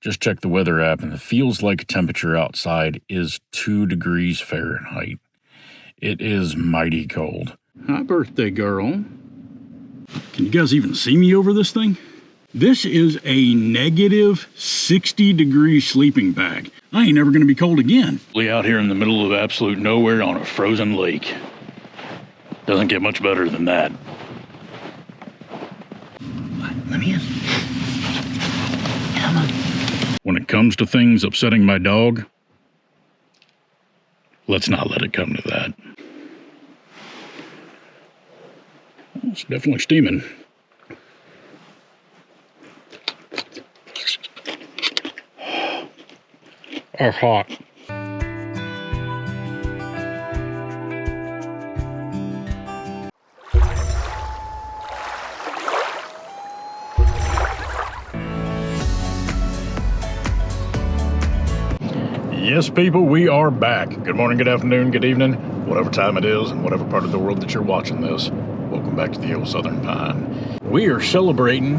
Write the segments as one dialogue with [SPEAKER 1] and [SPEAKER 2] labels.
[SPEAKER 1] Just check the weather app and it feels like temperature outside is 2 degrees Fahrenheit. It is mighty cold. Hi, birthday girl. Can you guys even see me over this thing? This is a negative 60-degree sleeping bag. I ain't never gonna be cold again. Out here in the middle of absolute nowhere on a frozen lake. Doesn't get much better than that. Let me in. Come on. When it comes to things upsetting my dog, let's not let it come to that. It's definitely steaming. Are hot. Yes, people, we are back. Good morning, good afternoon, good evening, whatever time it is and whatever part of the world that you're watching this. Welcome back to the old Southern Pine. We are celebrating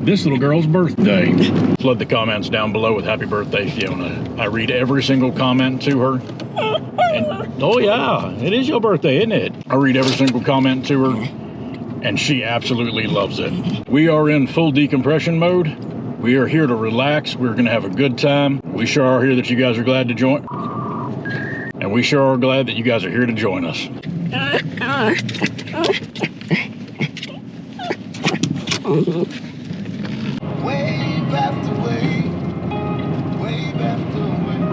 [SPEAKER 1] this little girl's birthday. Flood the comments down below with happy birthday, Fiona. I read every single comment to her. And, oh yeah, it is your birthday, isn't it? I read every single comment to her, and she absolutely loves it. We are in full decompression mode. We are here to relax. We're going to have a good time. We sure are here that you guys are glad to join. And we sure are glad that you guys are here to join us.
[SPEAKER 2] Wave after wave, wave after wave.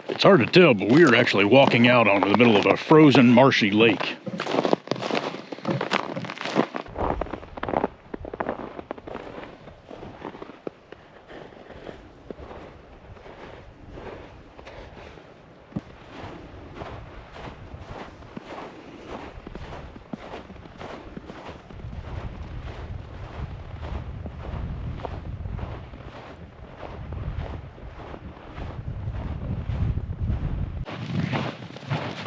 [SPEAKER 1] It's hard to tell, but we are actually walking out onto the middle of a frozen, marshy lake.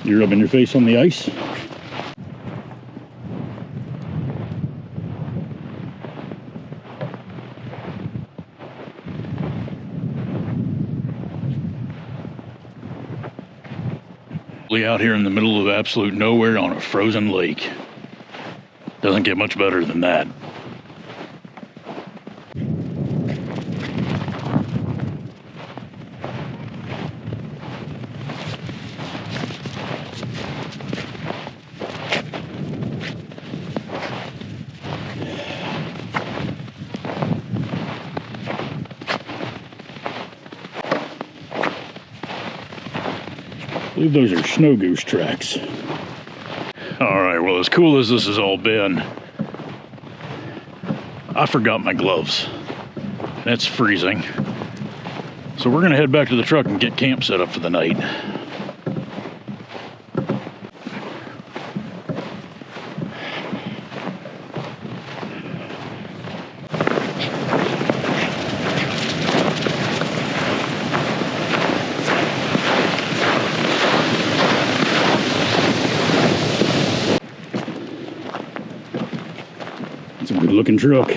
[SPEAKER 1] You're rubbing your face on the ice. Out here in the middle of absolute nowhere on a frozen lake. Doesn't get much better than that. I believe those are snow goose tracks. Alright, well, as cool as this has all been, I forgot my gloves. It's freezing. So we're gonna head back to the truck and get camp set up for the night. It's a good looking truck.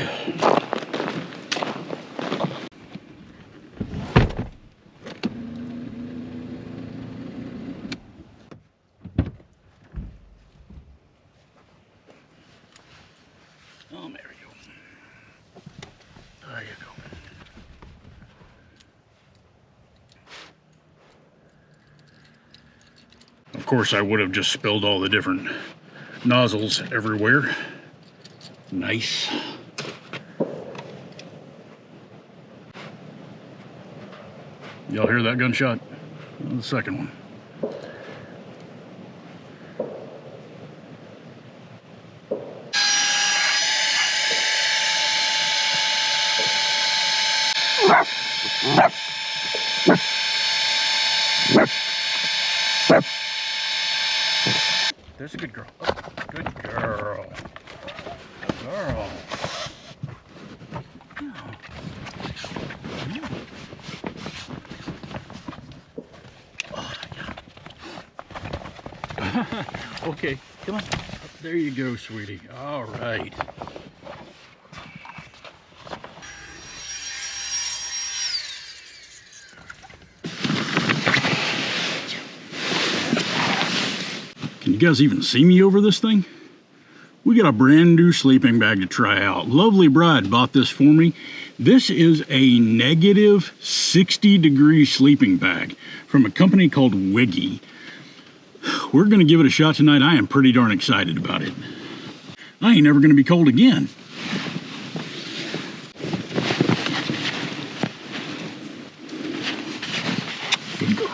[SPEAKER 1] Oh, there you go. There you go. Of course, I would have just spilled all the different nozzles everywhere. Nice. Y'all hear that gunshot? The second one. There's a good girl. Good girl. Girl. Okay, come on. There you go, sweetie. All right. Can you guys even see me over this thing? We got a brand new sleeping bag to try out. Lovely bride bought this for me. This is a negative 60-degree sleeping bag from a company called Wurkkos. We're gonna give it a shot tonight. I am pretty darn excited about it. I ain't never gonna be cold again. Good girl.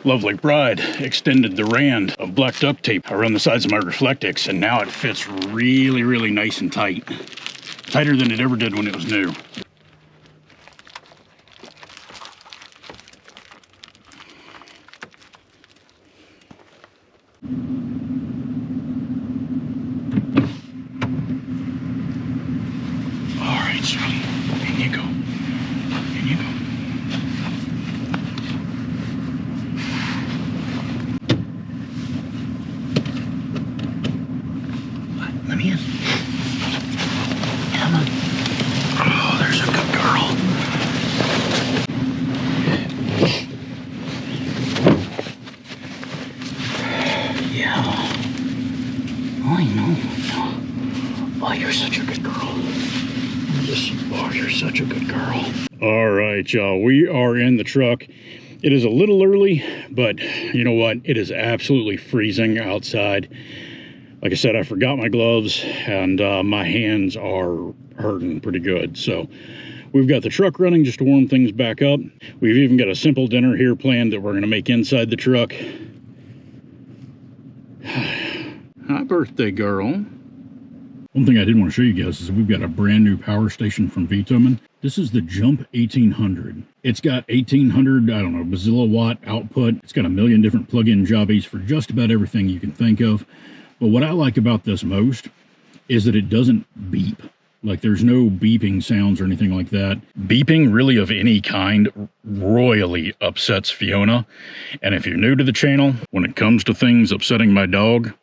[SPEAKER 1] Lovely bride extended the rand of black duct tape around the sides of my Reflectix, and now it fits really, really nice and tight. Tighter than it ever did when it was new. All right, sweetie, in you go. In you go. Let me in. Come on. Oh, there's a good girl. Yeah. I know. Oh, you're such a good girl. Yes, you are. You're such a good girl. All right, y'all. We are in the truck. It is a little early, but you know what? It is absolutely freezing outside. Like I said, I forgot my gloves, and my hands are hurting pretty good. So we've got the truck running just to warm things back up. We've even got a simple dinner here planned that we're going to make inside the truck. Hi, birthday girl. One thing I did want to show you guys is we've got a brand new power station from VTOMAN. This is the Jump 1800. It's got 1800, I don't know, bazilla watt output. It's got a million different plug-in jobbies for just about everything you can think of. But what I like about this most is that it doesn't beep. Like, there's no beeping sounds or anything like that. Beeping, really, of any kind, royally upsets Fiona. And if you're new to the channel, when it comes to things upsetting my dog,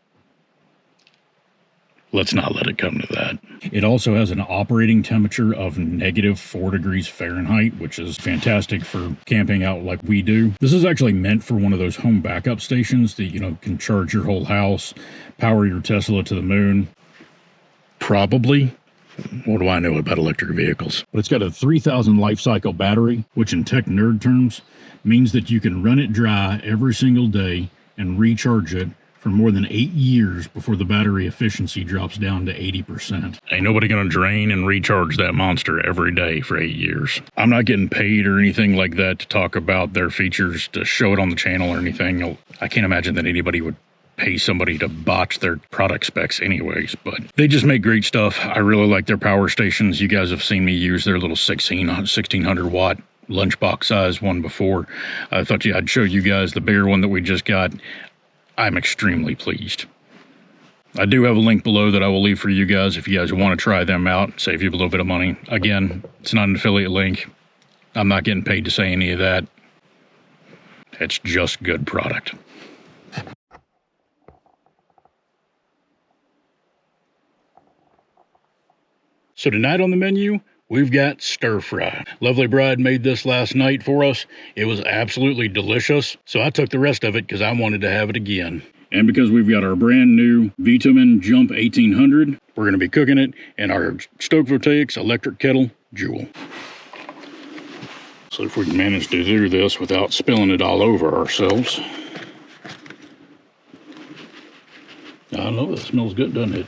[SPEAKER 1] let's not let it come to that. It also has an operating temperature of -4 degrees Fahrenheit, which is fantastic for camping out like we do. This is actually meant for one of those home backup stations that, you know, can charge your whole house, power your Tesla to the moon. Probably. What do I know about electric vehicles? But it's got a 3000 life cycle battery, which in tech nerd terms means that you can run it dry every single day and recharge it for more than 8 years before the battery efficiency drops down to 80%. Ain't nobody gonna drain and recharge that monster every day for 8 years. I'm not getting paid or anything like that to talk about their features, to show it on the channel or anything. I can't imagine that anybody would pay somebody to botch their product specs anyways, but they just make great stuff. I really like their power stations. You guys have seen me use their little 1600 watt lunchbox size one before. I thought I'd show you guys the bigger one that we just got. I'm extremely pleased. I do have a link below that I will leave for you guys if you guys want to try them out, save you a little bit of money. Again, it's not an affiliate link. I'm not getting paid to say any of that. It's just good product. So tonight on the menu, we've got stir fry. Lovely Bride made this last night for us. It was absolutely delicious. So I took the rest of it because I wanted to have it again. And because we've got our brand new VTOMAN Jump 1800, we're going to be cooking it in our Stoke Voltaics electric kettle Jewel. So if we can manage to do this without spilling it all over ourselves. I know that smells good, doesn't it?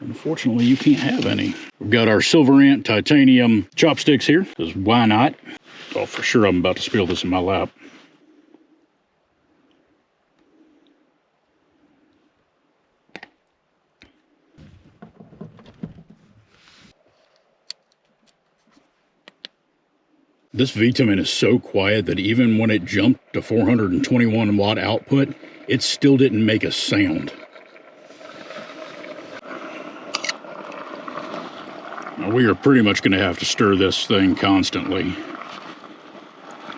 [SPEAKER 1] Unfortunately, you can't have any. We've got our Silver Ant titanium chopsticks here, because why not? Oh, for sure I'm about to spill this in my lap. This VTOMAN is so quiet that even when it jumped to 421 watt output, it still didn't make a sound. Now we are pretty much going to have to stir this thing constantly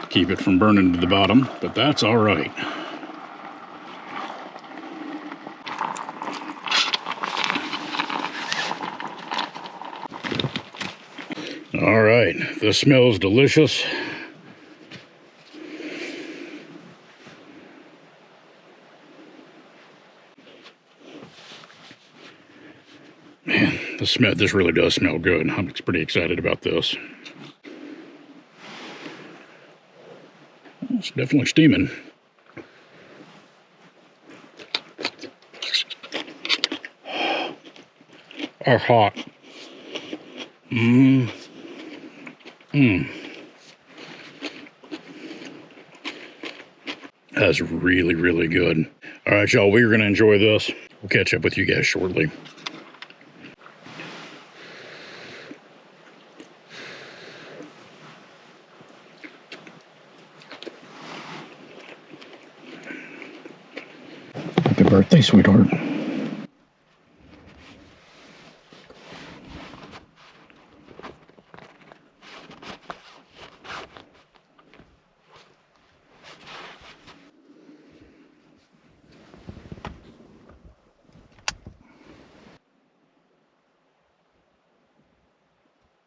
[SPEAKER 1] to keep it from burning to the bottom, but that's all right. All right, this smells delicious. Man, this really does smell good. I'm pretty excited about this. It's definitely steaming. Are hot. That's really, really good. All right, y'all, we're going to enjoy this. We'll catch up with you guys shortly. Happy birthday, sweetheart.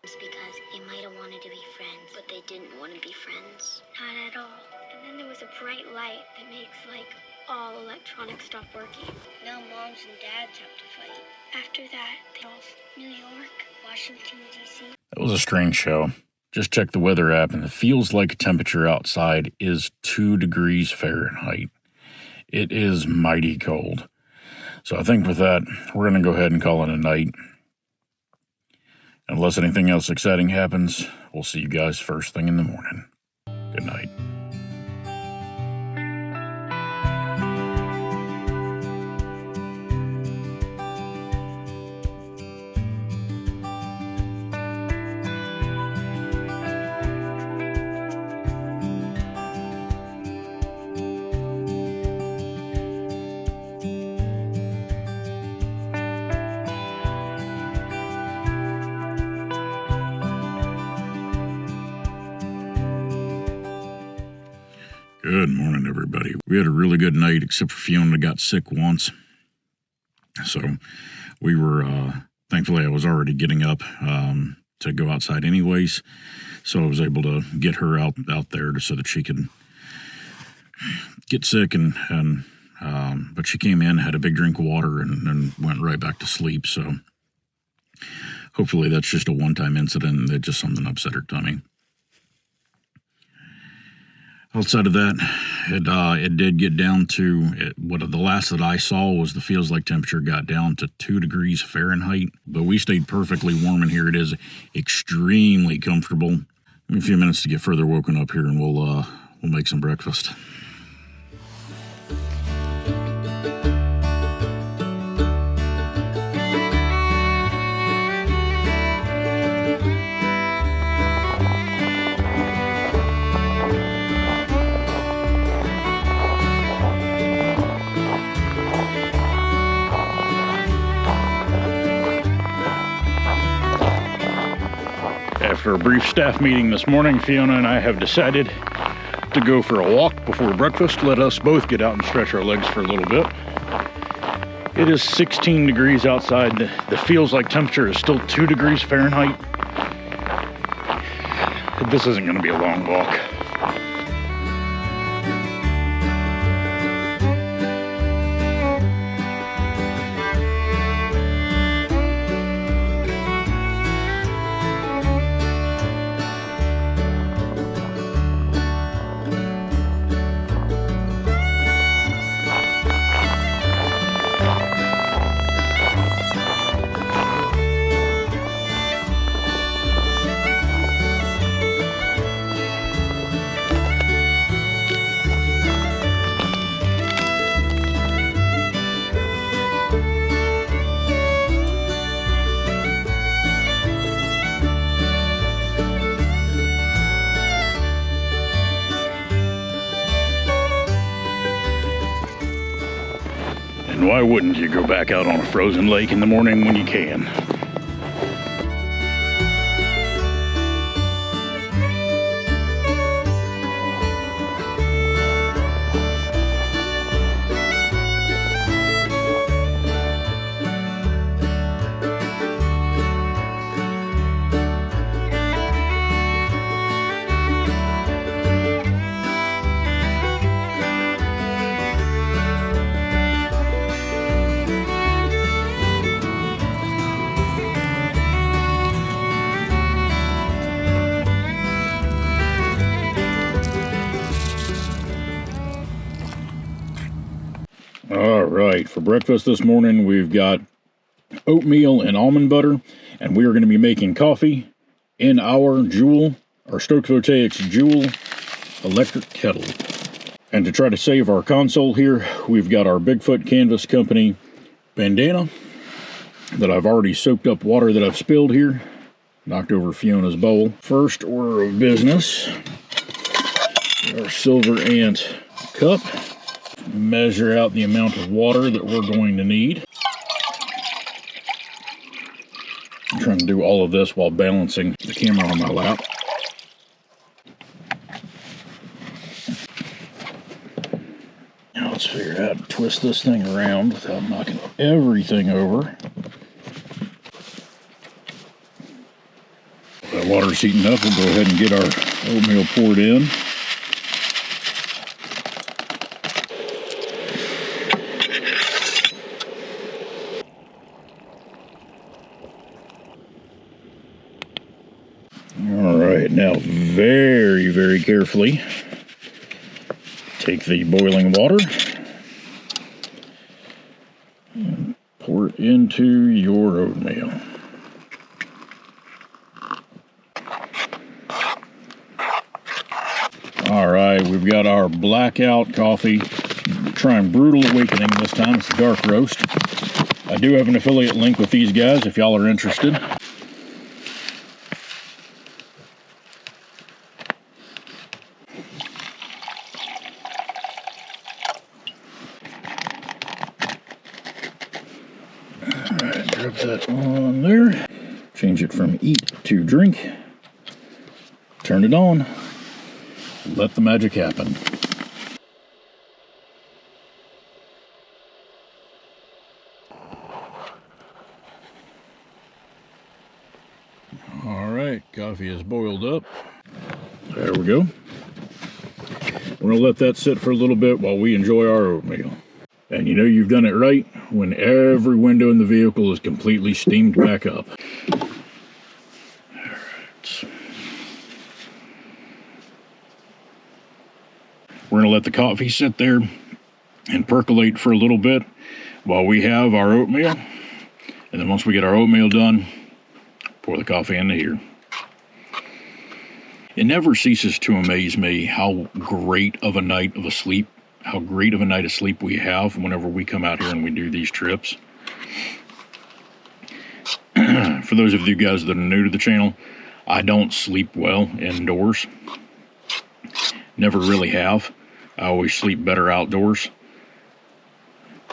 [SPEAKER 3] Because they might have wanted to be friends, but they didn't want to be friends. Not at all. And then there was a bright light that makes, like, all electronics stop working. Now moms and dads have to fight. After that, they all New York, Washington, D.C.
[SPEAKER 1] That was a strange show. Just checked the weather app, and it feels like temperature outside is 2 degrees Fahrenheit. It is mighty cold. So I think with that, we're going to go ahead and call it a night. Unless anything else exciting happens, we'll see you guys first thing in the morning. Good night. Good morning, everybody. We had a really good night, except for Fiona got sick once. So we were, thankfully I was already getting up to go outside anyways. So I was able to get her out there so that she could get sick. But she came in, had a big drink of water, and went right back to sleep. So hopefully that's just a one-time incident. That just something upset her tummy. Outside of that, it did get down to, the last that I saw was the feels like temperature got down to 2 degrees Fahrenheit, but we stayed perfectly warm in here. It is extremely comfortable. Give me a few minutes to get further woken up here, and we'll make some breakfast. After a brief staff meeting this morning, Fiona and I have decided to go for a walk before breakfast. Let us both get out and stretch our legs for a little bit. It is 16 degrees outside. The feels like temperature is still 2 degrees Fahrenheit. This isn't going to be a long walk. And why wouldn't you go back out on a frozen lake in the morning when you can? All right, for breakfast this morning, we've got oatmeal and almond butter, and we are going to be making coffee in our Stokes Voltaics Joule electric kettle. And to try to save our console here, we've got our Bigfoot Canvas Company bandana that I've already soaked up water that I've spilled here, knocked over Fiona's bowl. First order of business, our Silver Ant cup. Measure out the amount of water that we're going to need. I'm trying to do all of this while balancing the camera on my lap. Now let's figure out how to twist this thing around without knocking everything over. That water's heating up. We'll go ahead and get our oatmeal poured in. Now, very, very carefully, take the boiling water and pour it into your oatmeal. All right, we've got our Blackout coffee. Trying Brutal Awakening this time. It's a dark roast. I do have an affiliate link with these guys if y'all are interested. Drop that on there. Change it from eat to drink. Turn it on. Let the magic happen. All right, coffee is boiled up. There we go. We're gonna let that sit for a little bit while we enjoy our oatmeal. And you know you've done it right when every window in the vehicle is completely steamed back up. All right. We're going to let the coffee sit there and percolate for a little bit while we have our oatmeal. And then once we get our oatmeal done, pour the coffee into here. It never ceases to amaze me how great of a night of sleep we have whenever we come out here and we do these trips. For those of you guys that are new to the channel, I don't sleep well indoors. Never really have. I always sleep better outdoors.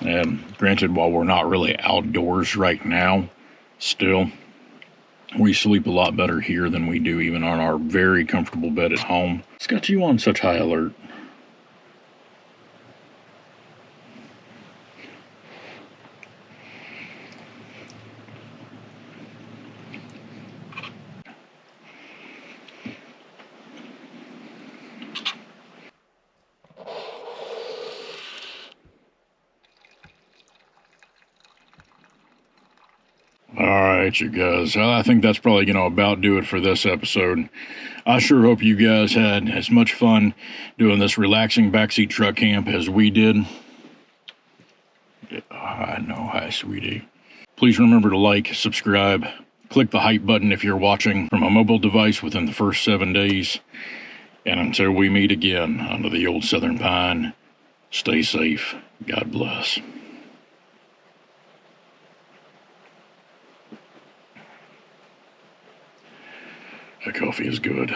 [SPEAKER 1] And granted, while we're not really outdoors right now, still, We sleep a lot better here than we do even on our very comfortable bed at home. It's got you on such high alert. Alright, you guys. I think that's probably going to about do it for this episode. I sure hope you guys had as much fun doing this relaxing backseat truck camp as we did. I know, hi, sweetie. Please remember to like, subscribe, click the hype button if you're watching from a mobile device within the first 7 days. And until we meet again under the old Southern Pine, stay safe. God bless. That coffee is good.